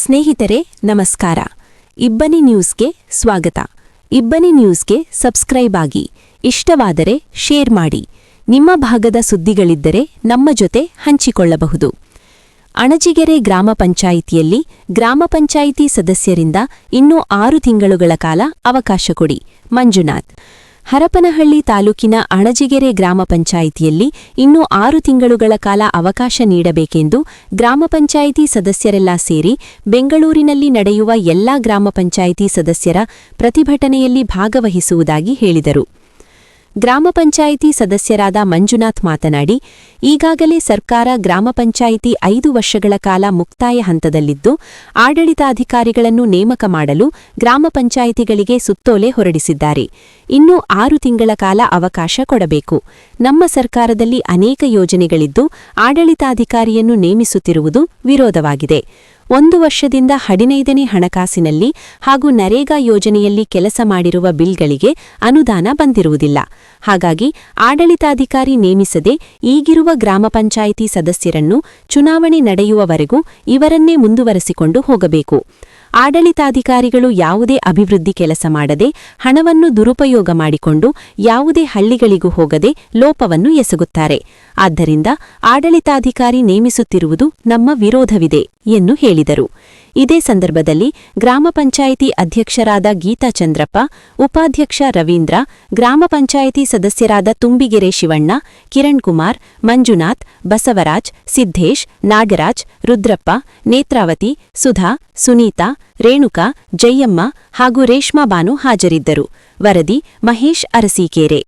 ಸ್ನೇಹಿತರೆ ನಮಸ್ಕಾರ. ಇಬ್ಬನಿ ನ್ಯೂಸ್ಗೆ ಸ್ವಾಗತ. ಇಬ್ಬನಿ ನ್ಯೂಸ್ಗೆ ಸಬ್ಸ್ಕ್ರೈಬ್ ಆಗಿ, ಇಷ್ಟವಾದರೆ ಶೇರ್ ಮಾಡಿ. ನಿಮ್ಮ ಭಾಗದ ಸುದ್ದಿಗಳಿದ್ದರೆ ನಮ್ಮ ಜೊತೆ ಹಂಚಿಕೊಳ್ಳಬಹುದು. ಅಣಜಿಗೆರೆ ಗ್ರಾಮ ಪಂಚಾಯಿತಿಯಲ್ಲಿ ಗ್ರಾಮ ಪಂಚಾಯಿತಿ ಸದಸ್ಯರಿಂದ ಇನ್ನೂ 6 ತಿಂಗಳುಗಳ ಕಾಲ ಅವಕಾಶ ಕೊಡಿ. ಮಂಜುನಾಥ್. ಹರಪನಹಳ್ಳಿ ತಾಲೂಕಿನ ಅಣಜಿಗೆರೆ ಗ್ರಾಮ ಪಂಚಾಯಿತಿಯಲ್ಲಿ ಇನ್ನೂ 6 ತಿಂಗಳುಗಳ ಕಾಲ ಅವಕಾಶ ನೀಡಬೇಕೆಂದು ಗ್ರಾಮ ಪಂಚಾಯಿತಿ ಸದಸ್ಯರೆಲ್ಲ ಸೇರಿ ಬೆಂಗಳೂರಿನಲ್ಲಿ ನಡೆಯುವ ಎಲ್ಲಾ ಗ್ರಾಮ ಪಂಚಾಯಿತಿ ಸದಸ್ಯರ ಪ್ರತಿಭಟನೆಯಲ್ಲಿ ಭಾಗವಹಿಸುವುದಾಗಿ ಹೇಳಿದರು. ಗ್ರಾಮ ಪಂಚಾಯಿತಿ ಸದಸ್ಯರಾದ ಮಂಜುನಾಥ್ ಮಾತನಾಡಿ, ಈಗಾಗಲೇ ಸರ್ಕಾರ ಗ್ರಾಮ ಪಂಚಾಯಿತಿ 5 ವರ್ಷಗಳ ಕಾಲ ಮುಕ್ತಾಯ ಹಂತದಲ್ಲಿದ್ದು, ಆಡಳಿತಾಧಿಕಾರಿಗಳನ್ನು ನೇಮಕ ಮಾಡಲು ಗ್ರಾಮ ಪಂಚಾಯಿತಿಗಳಿಗೆ ಸುತ್ತೋಲೆ ಹೊರಡಿಸಿದ್ದಾರೆ. ಇನ್ನೂ 6 ತಿಂಗಳ ಕಾಲ ಅವಕಾಶ ಕೊಡಬೇಕು. ನಮ್ಮ ಸರ್ಕಾರದಲ್ಲಿ ಅನೇಕ ಯೋಜನೆಗಳಿದ್ದು, ಆಡಳಿತಾಧಿಕಾರಿಯನ್ನು ನೇಮಿಸುತ್ತಿರುವುದು ವಿರೋಧವಾಗಿದೆ. 1 ವರ್ಷದಿಂದ 15ನೇ ಹಣಕಾಸಿನಲ್ಲಿ ಹಾಗೂ ನರೇಗಾ ಯೋಜನೆಯಲ್ಲಿ ಕೆಲಸ ಮಾಡಿರುವ ಬಿಲ್ಗಳಿಗೆ ಅನುದಾನ ಬಂದಿರುವುದಿಲ್ಲ. ಹಾಗಾಗಿ ಆಡಳಿತಾಧಿಕಾರಿ ನೇಮಿಸದೆ ಈಗಿರುವ ಗ್ರಾಮ ಪಂಚಾಯಿತಿ ಸದಸ್ಯರನ್ನು ಚುನಾವಣೆ ನಡೆಯುವವರೆಗೂ ಇವರನ್ನೇ ಮುಂದುವರೆಸಿಕೊಂಡು ಹೋಗಬೇಕು. ಆಡಳಿತಾಧಿಕಾರಿಗಳು ಯಾವುದೇ ಅಭಿವೃದ್ಧಿ ಕೆಲಸ ಮಾಡದೆ ಹಣವನ್ನು ದುರುಪಯೋಗ ಮಾಡಿಕೊಂಡು ಯಾವುದೇ ಹಳ್ಳಿಗಳಿಗೂ ಹೋಗದೆ ಲೋಪವನ್ನು ಎಸಗುತ್ತಾರೆ. ಆದ್ದರಿಂದ ಆಡಳಿತಾಧಿಕಾರಿ ನೇಮಿಸುತ್ತಿರುವುದು ನಮ್ಮ ವಿರೋಧವಿದೆ ಎಂದು ಹೇಳಿದರು. ಇದೇ ಸಂದರ್ಭದಲ್ಲಿ ಗ್ರಾಮ ಪಂಚಾಯಿತಿ ಅಧ್ಯಕ್ಷರಾದ ಗೀತಾ ಚಂದ್ರಪ್ಪ, ಉಪಾಧ್ಯಕ್ಷ ರವೀಂದ್ರ, ಗ್ರಾಮ ಪಂಚಾಯಿತಿ ಸದಸ್ಯರಾದ ತುಂಬಿಗೆರೆ ಶಿವಣ್ಣ, ಕಿರಣ್ ಕುಮಾರ್, ಮಂಜುನಾಥ್, ಬಸವರಾಜ್, ಸಿದ್ದೇಶ್, ನಾಗರಾಜ್, ರುದ್ರಪ್ಪ, ನೇತ್ರಾವತಿ, ಸುಧಾ, ಸುನೀತಾ, ರೇಣುಕಾ, ಜಯಮ್ಮ ಹಾಗೂ ರೇಷ್ಮಾ ಬಾನು ಹಾಜರಿದ್ದರು. ವರದಿ ಮಹೇಶ್ ಅರಸೀಕೆರೆ.